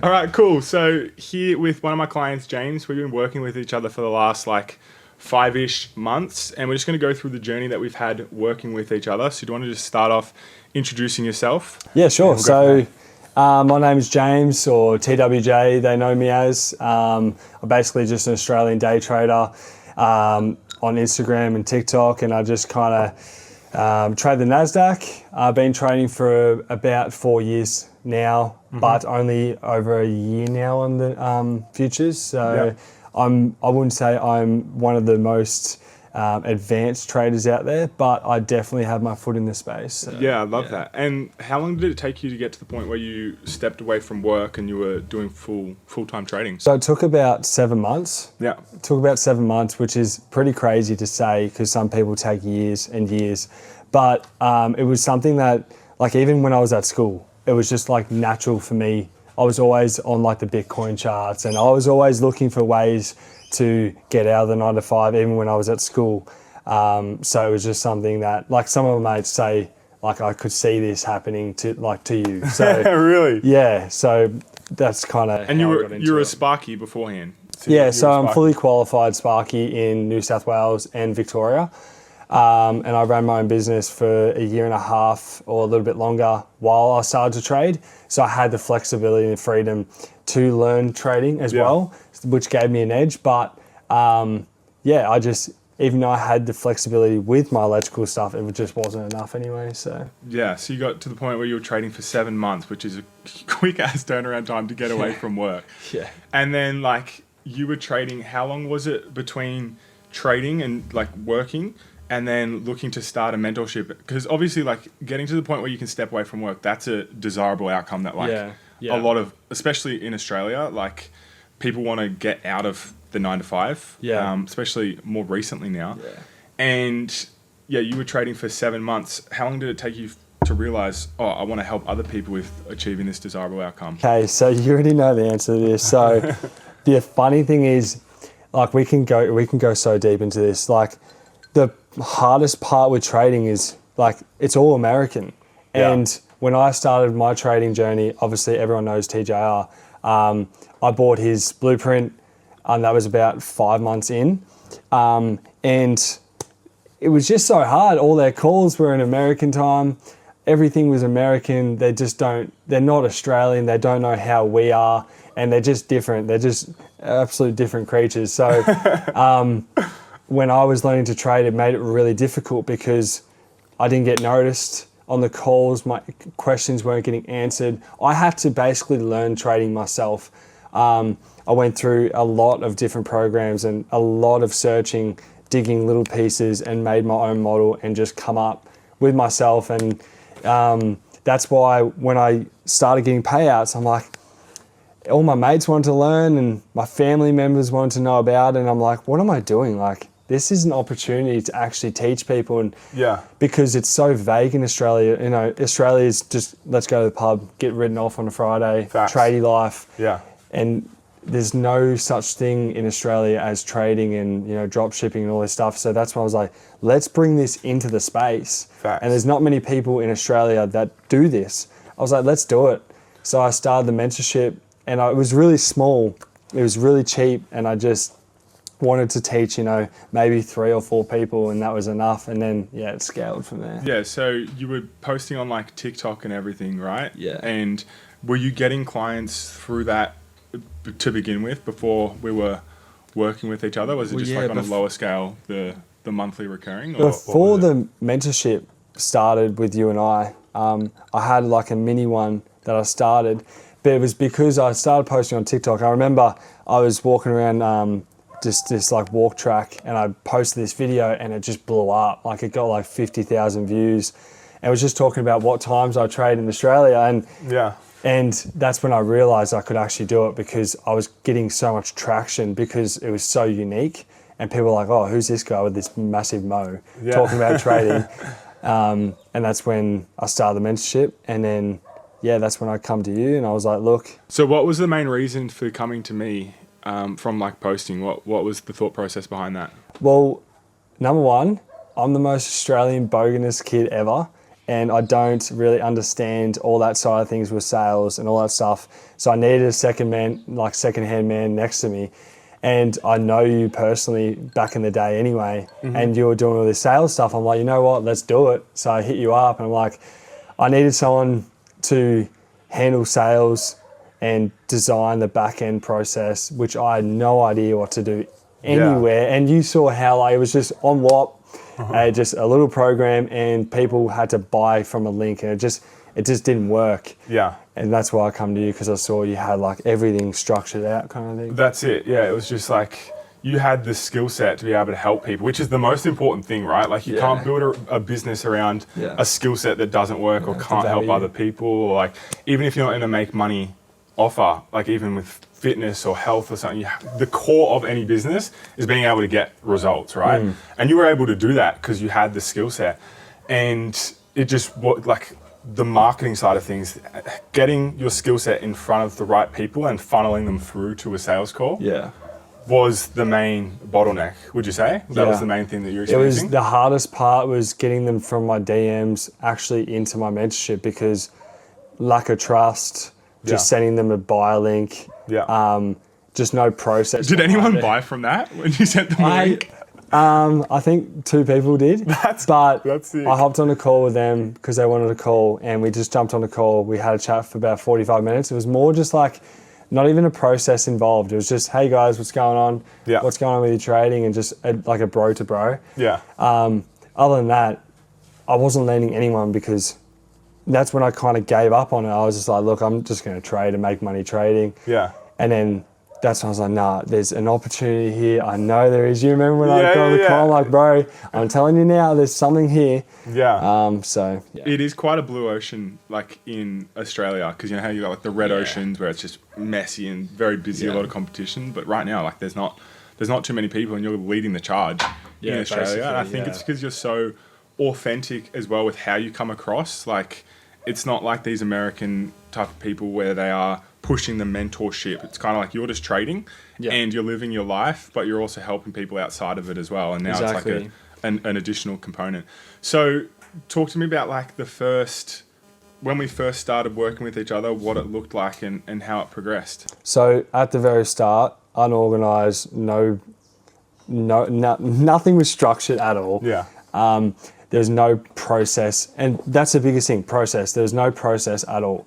All right, cool. So here with one of my clients, James, we've been working with each other for the last like 5-ish months, and we're just going to go through the journey that we've had working with each other. So do you want to just start off introducing yourself? Yeah, sure. So my name is James, or TWJ, they know me as. I'm basically just an Australian day trader on Instagram and TikTok, and I just kind of trade the NASDAQ. I've been trading for about 4 years now, but only over a year now on the futures. So I wouldn't say I'm one of the most advanced traders out there, but I definitely have my foot in the space. So, yeah, I love that. And how long did it take you to get to the point where you stepped away from work and you were doing full-time trading? So it took about 7 months. Yeah. It took about 7 months, which is pretty crazy to say because some people take years and years. But it was something that, like, even when I was at school, it was just like natural for me. I was always on like the Bitcoin charts, and I was always looking for ways to get out of the 9 to 5, even when I was at school. So it was just something that, like, some of my mates say, like, I could see this happening to you. So really? Yeah. So that's kind of. And you were a Sparky beforehand. So I'm fully qualified Sparky in New South Wales and Victoria. And I ran my own business for a year and a half or a little bit longer while I started to trade. So I had the flexibility and freedom to learn trading as well, which gave me an edge. But I just, even though I had the flexibility with my electrical stuff, it just wasn't enough anyway. So so you got to the point where you were trading for 7 months, which is a quick ass turnaround time to get away from work. Yeah. And then, like, you were trading, how long was it between trading and like working and then looking to start a mentorship? Because obviously, like, getting to the point where you can step away from work, that's a desirable outcome that, like, a lot of, especially in Australia, like, people want to get out of the 9 to 5, especially more recently now. Yeah. And you were trading for 7 months. How long did it take you to realize, I want to help other people with achieving this desirable outcome? Okay, so you already know the answer to this. So the funny thing is, like, we can go so deep into this. Like, the hardest part with trading is, like, it's all American. And when I started my trading journey, obviously everyone knows TJR. I bought his blueprint, and that was about 5 months in. And it was just so hard. All their calls were in American time. Everything was American. They're not Australian. They don't know how we are. And they're just different. They're just absolute different creatures. So when I was learning to trade, it made it really difficult because I didn't get noticed on the calls. My questions weren't getting answered. I had to basically learn trading myself. I went through a lot of different programs and a lot of searching, digging little pieces, and made my own model and just come up with myself. And that's why when I started getting payouts, I'm like, all my mates wanted to learn and my family members wanted to know about it. And I'm like, what am I doing? Like, this is an opportunity to actually teach people. And because it's so vague in Australia, you know, Australia is just, let's go to the pub, get ridden off on a Friday, tradie life. Yeah. And there's no such thing in Australia as trading and, you know, drop shipping and all this stuff. So that's why I was like, let's bring this into the space. And there's not many people in Australia that do this. I was like, let's do it. So I started the mentorship, and it was really small. It was really cheap, and I just wanted to teach, you know, maybe 3 or 4 people, and that was enough. And then, it scaled from there. Yeah, so you were posting on, like, TikTok and everything, right? Yeah. And were you getting clients through that to begin with before we were working with each other? Was it just like on a lower scale, the monthly recurring? Before the mentorship started with you and I had like a mini one that I started, but it was because I started posting on TikTok. I remember I was walking around this like walk track, and I posted this video, and it just blew up. Like, it got like 50,000 views, and it was just talking about what times I trade in Australia. And that's when I realized I could actually do it, because I was getting so much traction because it was so unique, and people were like, oh, who's this guy with this massive mo talking about trading? And that's when I started the mentorship, and then that's when I come to you, and I was like, look. So what was the main reason for coming to me from like posting? What was the thought process behind that? Well, number one, I'm the most Australian boganist kid ever, and I don't really understand all that side of things with sales and all that stuff. So I needed a second-hand man next to me. And I know you personally back in the day anyway, and you were doing all this sales stuff. I'm like, you know what, let's do it. So I hit you up and I'm like, I needed someone to handle sales and design the back end process, which I had no idea what to do anywhere. And you saw how like, it was just on WAP, just a little program, and people had to buy from a link, and it just didn't work. Yeah. And that's why I come to you, because I saw you had like everything structured out kind of thing. That's it. Yeah, it was just like you had the skill set to be able to help people, which is the most important thing, right? Like you can't build a business around a skill set that doesn't work or can't help other people. Or like even if you're not going to make money offer, like even with fitness or health or something, the core of any business is being able to get results, right? And you were able to do that because you had the skill set. And it just like the marketing side of things, getting your skill set in front of the right people and funneling them through to a sales call was the main bottleneck, would you say? That was the main thing that you're experiencing? It was the hardest part, was getting them from my DMs actually into my mentorship, because lack of trust, just sending them a buy link, just no process. Did anyone buy from that when you sent them a link? I think 2 people did, that's sick. I hopped on a call with them because they wanted a call, and we just jumped on a call. We had a chat for about 45 minutes. It was more just like, not even a process involved. It was just, hey guys, what's going on? What's going on with your trading? And just like a bro to bro. Other than that, I wasn't landing anyone, because that's when I kind of gave up on it. I was just like, look, I'm just going to trade and make money trading. And then that's when I was like, nah, there's an opportunity here. I know there is. You remember when I got on the call? I'm like, bro, I'm telling you now, there's something here. It is quite a blue ocean, like in Australia, because you know how you got like the red oceans where it's just messy and very busy, a lot of competition. But right now, like there's not too many people, and you're leading the charge in Australia. And I think it's because you're so authentic as well with how you come across. Like it's not like these American type of people where they are pushing the mentorship. It's kind of like you're just trading and you're living your life, but you're also helping people outside of it as well. And now it's like an additional component. So talk to me about like when we first started working with each other, what it looked like and how it progressed. So at the very start, unorganized, nothing was structured at all. There's no process, and that's the biggest thing, process. There's no process at all.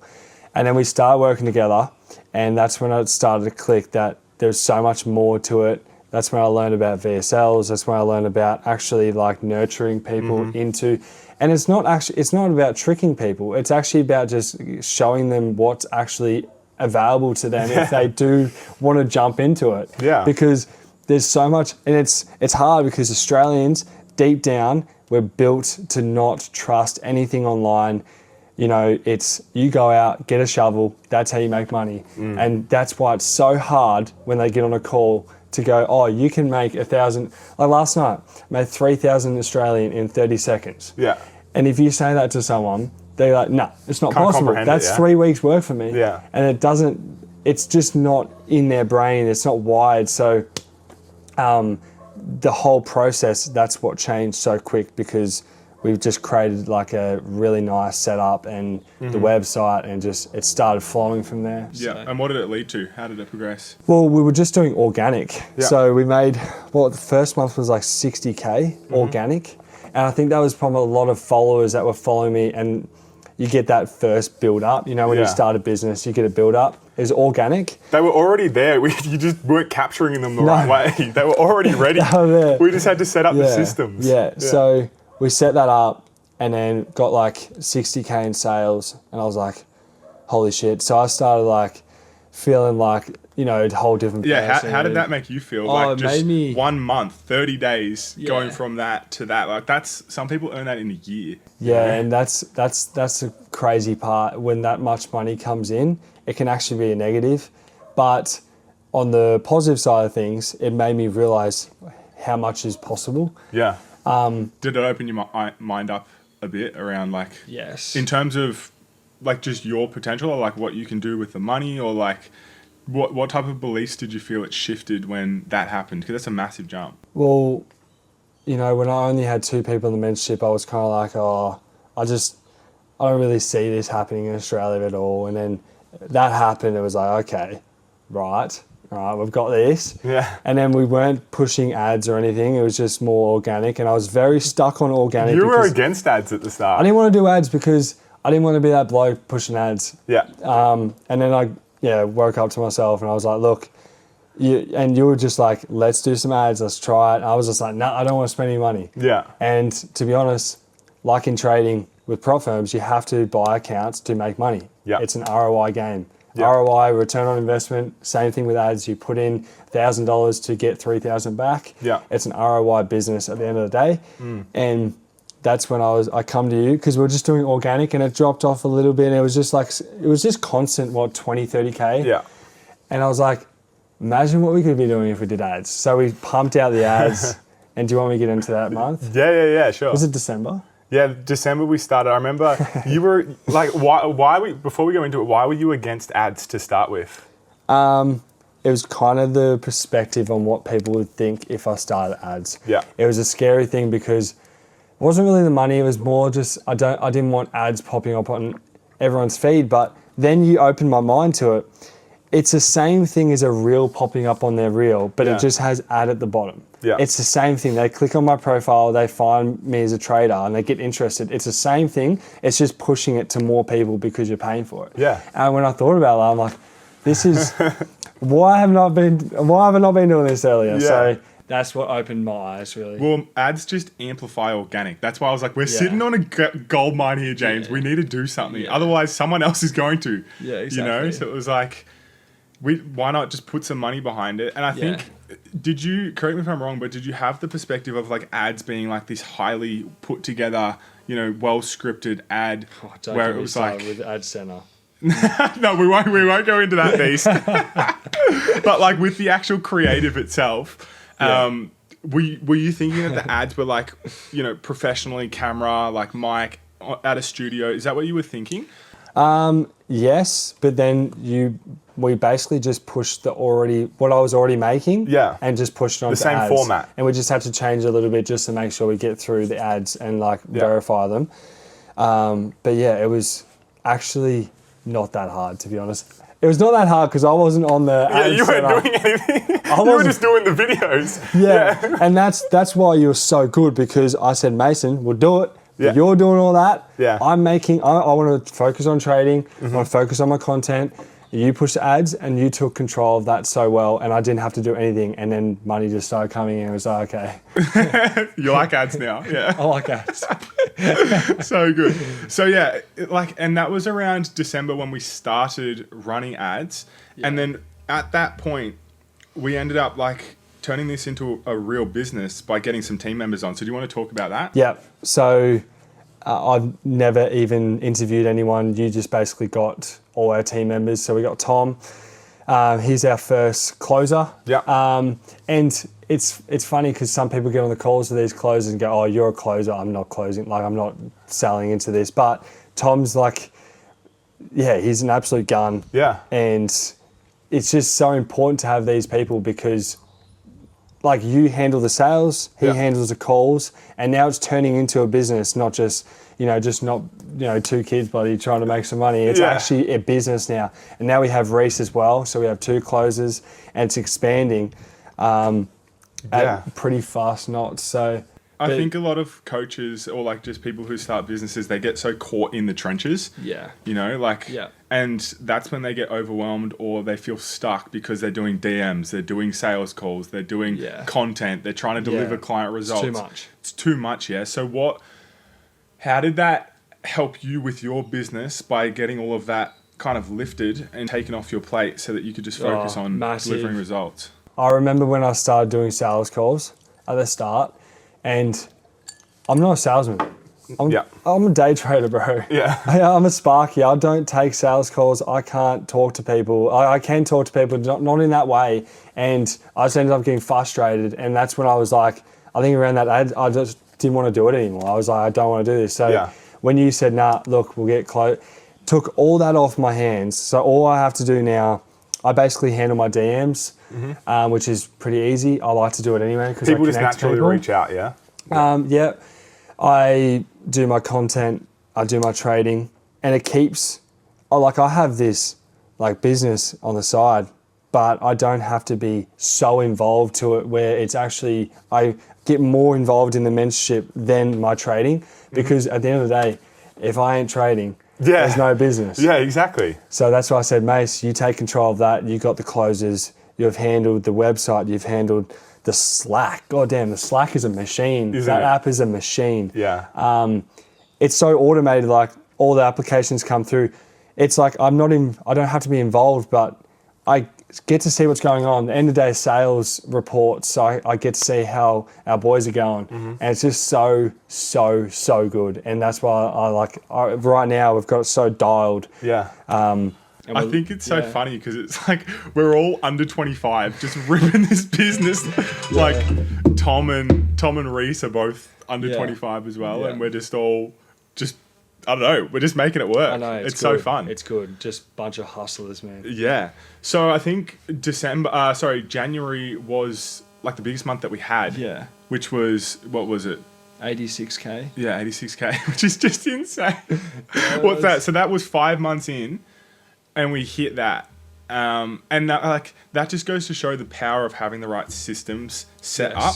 And then we started working together, and that's when it started to click that there's so much more to it. That's when I learned about VSLs. That's when I learned about actually like nurturing people into, and it's not about tricking people. It's actually about just showing them what's actually available to them if they do want to jump into it. Because there's so much, and it's hard because Australians, deep down, we're built to not trust anything online. You know, it's you go out, get a shovel, that's how you make money. And that's why it's so hard when they get on a call to go, oh, you can make 1,000. Like last night, made 3,000 Australian in 30 seconds. And if you say that to someone, they're like, no, it's not possible. That's 3 weeks work for me. And it's just not in their brain. It's not wired. So the whole process, that's what changed so quick, because we've just created like a really nice setup and the website, and just it started flowing from there. And what did it lead to? How did it progress? Well, we were just doing organic. So we made, the first month was like 60K organic. And I think that was from a lot of followers that were following me, and you get that first build up. You know, when you start a business, you get a build up. It was organic. They were already there. You just weren't capturing them the right way. They were already ready. They were there. We just had to set up the systems. So we set that up, and then got like 60K in sales, and I was like, holy shit. So I started like feeling like, you know, a whole different person. How did that make you feel? Like just 1 month, 30 days going from that to that. Like that's, some people earn that in a year. And that's the crazy part. When that much money comes in, it can actually be a negative. But on the positive side of things, it made me realize how much is possible. Did it open your mind up a bit around like, in terms of like just your potential, or like what you can do with the money, or like what type of beliefs did you feel it shifted when that happened? Because that's a massive jump. Well, you know, when I only had 2 people in the mentorship, I was kind of like, I don't really see this happening in Australia at all. And then that happened. It was like, okay, right, all right, we've got this. Yeah. And then we weren't pushing ads or anything. It was just more organic. And I was very stuck on organic. You were because against ads at the start. I didn't want to do ads because I didn't want to be that bloke pushing ads. Yeah. And then I woke up to myself and I was like, look, you were just like, let's do some ads, let's try it. And I was just like, no, I don't want to spend any money. Yeah. And to be honest, like in trading with prop firms, you have to buy accounts to make money. Yeah. It's an ROI game. Yeah. ROI, return on investment, same thing with ads. You put in $1,000 to get $3,000 back. Yeah. It's an ROI business at the end of the day. And that's when I come to you because we were just doing organic and it dropped off a little bit. And it was just constant, 20, 30K. Yeah. And I was like, imagine what we could be doing if we did ads. So we pumped out the ads. And do you want me to get into that month? Yeah, sure. Was it December? Yeah, December we started. I remember you were like, before we go into it, why were you against ads to start with? It was kind of the perspective on what people would think if I started ads. Yeah. It was a scary thing because it wasn't really the money. It was more just, I didn't want ads popping up on everyone's feed. But then you open my mind to it. It's the same thing as a reel popping up on their reel, but it just has ad at the bottom. Yeah. It's the same thing. They click on my profile, they find me as a trader and they get interested. It's the same thing. It's just pushing it to more people because you're paying for it. Yeah. And when I thought about that, I'm like, this is why have I not been doing this earlier? Yeah. So that's what opened my eyes, really. Well, ads just amplify organic. That's why I was like, we're sitting on a gold mine here, James. We need to do something. Otherwise, someone else is going to. Yeah, exactly. You know? So it was like, why not just put some money behind it? And I think, did you, correct me if I'm wrong, but did you have the perspective of like ads being like this highly put together, well scripted ad where it was like with Ad Center. No, we won't go into that beast. But like with the actual creative itself, were you thinking that the ads were like, professionally camera, like mic at a studio? Is that what you were thinking? Yes, but then we basically just pushed what I was already making, and just pushed it on the same ads. format, and we just had to change a little bit just to make sure we get through the ads and verify them. But yeah, it was actually not that hard, to be honest. It was not that hard because I wasn't on the ads. You weren't doing anything. You were just doing the videos. Yeah, and that's why you were so good because I said, Mason, we'll do it. Yeah. You're doing all that. Yeah. I want to focus on trading. I want to focus on my content. You pushed ads and you took control of that so well and I didn't have to do anything and then money just started coming in and it was like, okay. You like ads now. Yeah. I like ads. So good. So yeah, and that was around December when we started running ads. Yeah. And then at that point, we ended up turning this into a real business by getting some team members on. So do you want to talk about that? Yeah. So I've never even interviewed anyone. You just basically got all our team members. So we got Tom. He's our first closer. Yeah. And it's funny because some people get on the calls to these closers and go, oh, you're a closer. I'm not closing. I'm not selling into this. But Tom's he's an absolute gun. Yeah. And it's just so important to have these people because you handle the sales, he handles the calls, and now it's turning into a business, not just, two kids, buddy, trying to make some money. It's actually a business now. And now we have Reese as well, so we have 2 closers, and it's expanding at pretty fast knots. So I think a lot of coaches or just people who start businesses, they get so caught in the trenches. Yeah. And that's when they get overwhelmed or they feel stuck because they're doing DMs, they're doing sales calls, they're doing content, they're trying to deliver client results. It's too much, yeah. So how did that help you with your business by getting all of that kind of lifted and taken off your plate so that you could just focus on delivering results? I remember when I started doing sales calls at the start, and I'm not a salesman. I'm a day trader, bro. Yeah. I'm a sparky. I don't take sales calls. I can't talk to people. I can talk to people, not in that way. And I just ended up getting frustrated. And that's when I was like, I think around that ad, I just didn't want to do it anymore. I was like, I don't want to do this. So when you said, nah, look, we'll get close, took all that off my hands. So all I have to do now, I basically handle my DMs, which is pretty easy. I like to do it anyway. People just naturally reach out, yeah? I do my content I do my trading, and it keeps. I have this like business on the side, but I don't have to be so involved to it where it's actually I get more involved in the mentorship than my trading, because at the end of the day, if I ain't trading, there's no business. Yeah, exactly. So that's why I said, Mace, you take control of that. You got the closes. You've handled the website. You've handled the Slack. God damn, the Slack is a machine. That app is a machine. Yeah. It's so automated. Like all the applications come through. It's like I don't have to be involved, but I get to see what's going on. The end of the day sales reports, so I get to see how our boys are going. And it's just so good. And that's why right now we've got it so dialed. Yeah. I think it's so funny because it's like we're all under 25 just ripping this business. Like Tom and Reese are both under 25 as well. And we're just all I don't know, we're just making it work. I know, it's so fun. It's good. Just bunch of hustlers, man. Yeah. So I think January was like the biggest month that we had. Yeah. Which was, what was it? 86K. Yeah, 86K, which is just insane. What's that? So that was 5 months in and we hit that. And that just goes to show the power of having the right systems set up.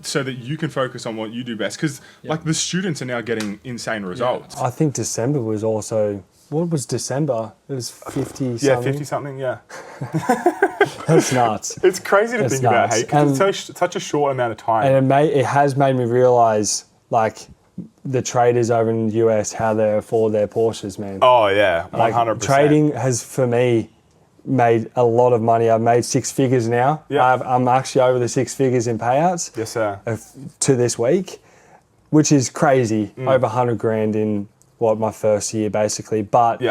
So that you can focus on what you do best. Because like the students are now getting insane results. I think December was also, what was December? It was 50 something. Yeah, 50 something, yeah. That's nuts. It's crazy to think about, hey, because it's such a short amount of time. And it has made me realise, like, the traders over in the US, how they afford their Porsches, man. Oh, yeah, 100%. Like, trading has, for me, made a lot of money. I've made 6 figures now. Yeah. I'm actually over the 6 figures in payouts. Yes, sir. To this week, which is crazy. Over 100 grand in my first year, basically. But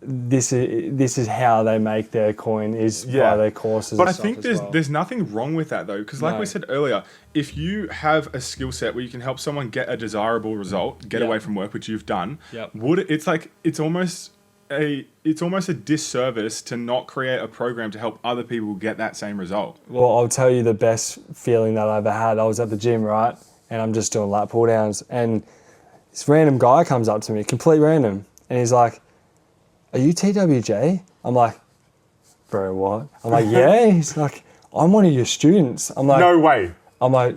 this is how they make their coin, is by their courses. But I think there's nothing wrong with that though, because like we said earlier, if you have a skill set where you can help someone get a desirable result, get away from work, which you've done, it's almost a disservice to not create a program to help other people get that same result. Well, I'll tell you the best feeling that I ever had. I was at the gym, right? And I'm just doing lat pull downs. And this random guy comes up to me, complete random. And he's like, "Are you TWJ?" I'm like, "Bro, what?" I'm like, "Yeah." He's like, "I'm one of your students." I'm like, "No way." I'm like,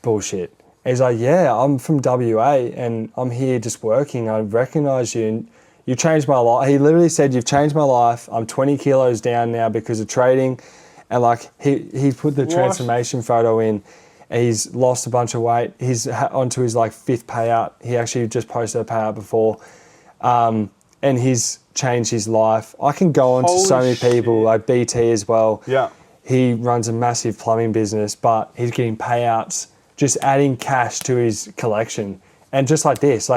"Bullshit." He's like, "Yeah, I'm from WA and I'm here just working. I recognise you and you changed my life." He literally said, "You've changed my life. I'm 20 kilos down now because of trading." And like he put the transformation photo in. He's lost a bunch of weight. He's onto his like 5th payout. He actually just posted a payout before. And he's changed his life. I can go on to so many people, like BT as well. Yeah. He runs a massive plumbing business, but he's getting payouts, just adding cash to his collection. And just like this,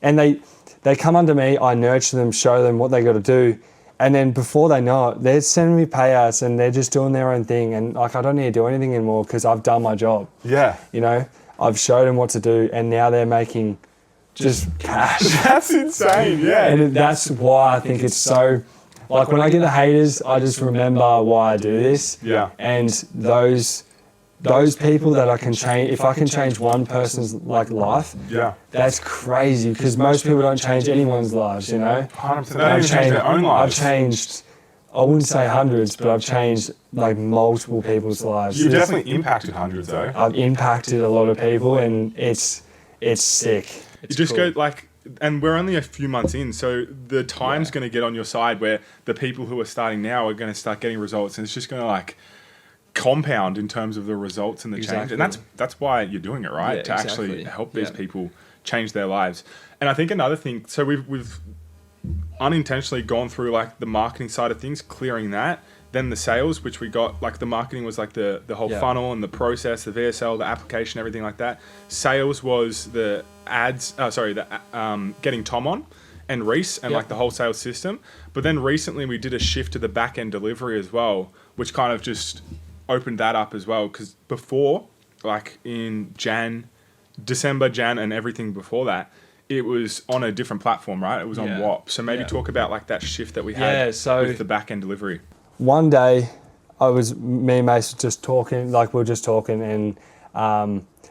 and they come under me, I nurture them, show them what they got to do. And then before they know it, they're sending me payouts and they're just doing their own thing. And like, I don't need to do anything anymore because I've done my job. Yeah. You know, I've showed them what to do and now they're making just cash. That's insane, yeah. And that's why I think it's so, like when I get the haters, I just remember why I do this. Yeah. And those people that I can change, if I can change one person's like life, that's crazy because most people don't change anyone's lives, you know? 100%. They don't change their own lives. I've changed, I wouldn't say hundreds, but I've changed like multiple people's lives. You've definitely impacted hundreds though. I've impacted a lot of people and it's sick. You just go like, and we're only a few months in, so the time's going to get on your side where the people who are starting now are going to start getting results, and it's just going to like compound in terms of the results and the change. And that's why you're doing it, right? To actually help these people change their lives. And I think another thing, so we've unintentionally gone through like the marketing side of things, clearing that. Then the sales, which we got, like the marketing was like the whole funnel and the process, the VSL, the application, everything like that. Sales was the ads, getting Tom on and Reese and like the whole sales system. But then recently we did a shift to the back end delivery as well, which kind of just opened that up as well. Because before, like in December, Jan and everything before that, it was on a different platform, right? It was on WAP. So maybe talk about like that shift that we had with the back end delivery. One day, me and Mace were just talking, and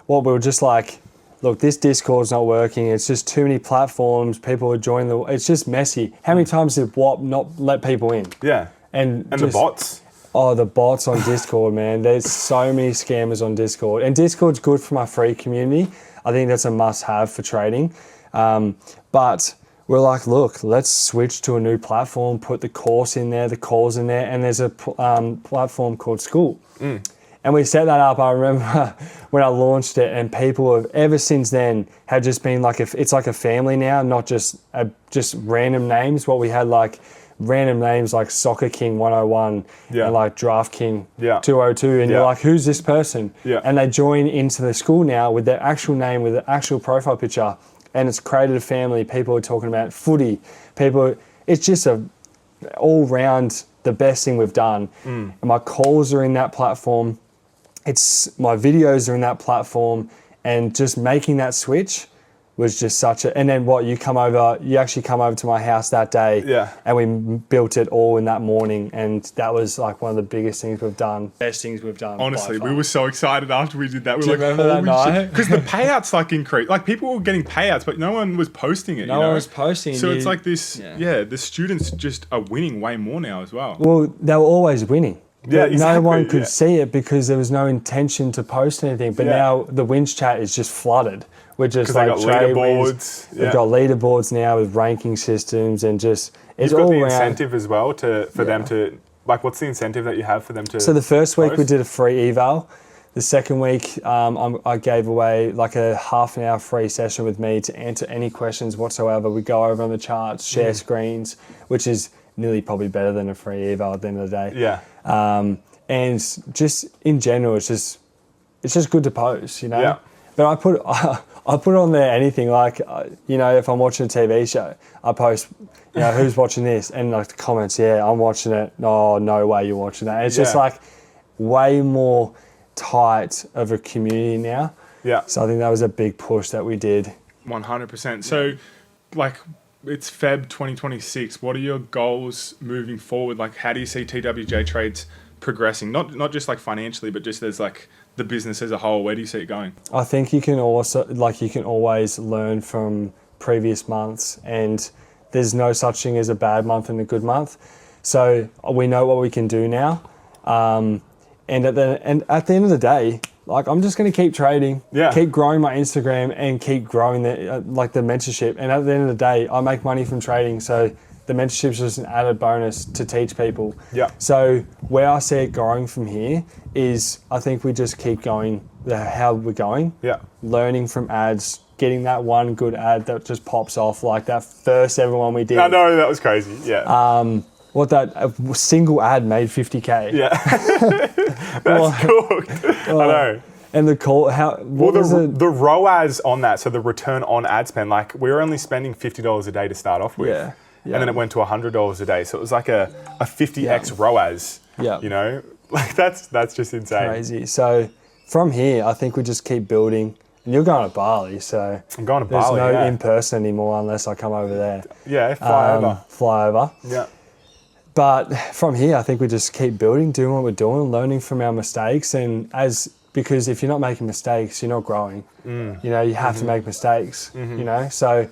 we were just like look, this Discord's not working. It's just too many platforms. People are joining it's just messy. How many times did WAP not let people in? Yeah. And the bots. Oh, the bots on Discord, man. There's so many scammers on Discord. And Discord's good for my free community. I think that's a must-have for trading. But we're like, look, let's switch to a new platform, put the course in there, the calls in there, and there's a platform called School. And we set that up, I remember when I launched it, and people have, ever since then, have just been like, it's like a family now, not just random names. What we had, like, random names like Soccer King 101 and like Draft King 202, and you're like, who's this person? And they join into the school now with their actual name, with the actual profile picture, and it's created a family. People are talking about footy. It's just all round the best thing we've done. And my calls are in that platform. My videos are in that platform, and just making that switch was just and then you actually come over to my house that day, and we built it all in that morning, and that was like one of the biggest things we've done, best things we've done. Honestly, we were so excited after we did that. We were like, remember that night? Because the payouts like increased. Like people were getting payouts, but no one was posting it. No one was posting. So it's like this, the students just are winning way more now as well. Well, they were always winning. Yeah, exactly. No one could see it because there was no intention to post anything. But now the Winch chat is just flooded. We're just like leaderboards. We've got leaderboards now with ranking systems, and just it's You've got all the around. incentive as well for them to, like, what's the incentive that you have for them to? So the first week post? we did a free eval. The second week I gave away like a half an hour free session with me to answer any questions whatsoever. We go over on the charts, share screens, which is nearly probably better than a free eval at the end of the day. Yeah. And just in general, it's just good to post, you know. Yeah. But I put on there anything, like, if I'm watching a TV show, I post, who's watching this? And like the comments, I'm watching it. Oh, no way you're watching that. It's just like way more tight of a community now. Yeah. So I think that was a big push that we did. 100%. So, like, it's Feb 2026. What are your goals moving forward? Like, how do you see TWJ trades progressing? Not just like financially, but just as like the business as a whole. Where do you see it going? I think you can always learn from previous months, and there's no such thing as a bad month and a good month. So we know what we can do now. And at the end of the day, like, I'm just going to keep trading, keep growing my Instagram, and keep growing the mentorship. And at the end of the day, I make money from trading. So the mentorship is just an added bonus to teach people. Yeah. So where I see it growing from here is, I think we just keep going how we're going. Yeah. Learning from ads, getting that one good ad that just pops off, like that first ever one we did. I know, that was crazy. Yeah. A single ad made 50K. Yeah. That's cool. I know. And the call, the ROAS on that, so the return on ad spend, like, we were only spending $50 a day to start off with. Yeah. And then it went to $100 a day. So it was like a 50x ROAS. Yeah. You know? Like, that's just insane. Crazy. So from here, I think we just keep building. And you're going to Bali, so I'm going to Bali. There's no in-person anymore unless I come over there. Yeah, fly over. Yeah. But from here, I think we just keep building, doing what we're doing, learning from our mistakes, because if you're not making mistakes, you're not growing. You have to make mistakes. So,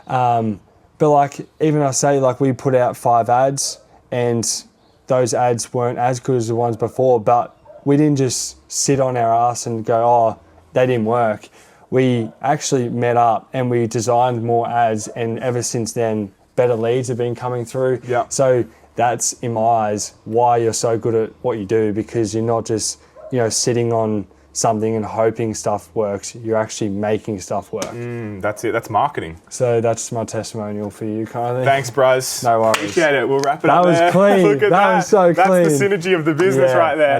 but like, even I say, like, we put out 5 ads, and those ads weren't as good as the ones before, but we didn't just sit on our ass and go, oh, they didn't work. We actually met up and we designed more ads, and ever since then, better leads have been coming through. Yeah. So that's, in my eyes, why you're so good at what you do, because you're not just, sitting on something and hoping stuff works. You're actually making stuff work. That's it. That's marketing. So that's my testimonial for you, kind of thing. Thanks, bros. No worries. Appreciate it. We'll wrap it up there. That was clean. Look at that. Was so clean. That's the synergy of the business right there.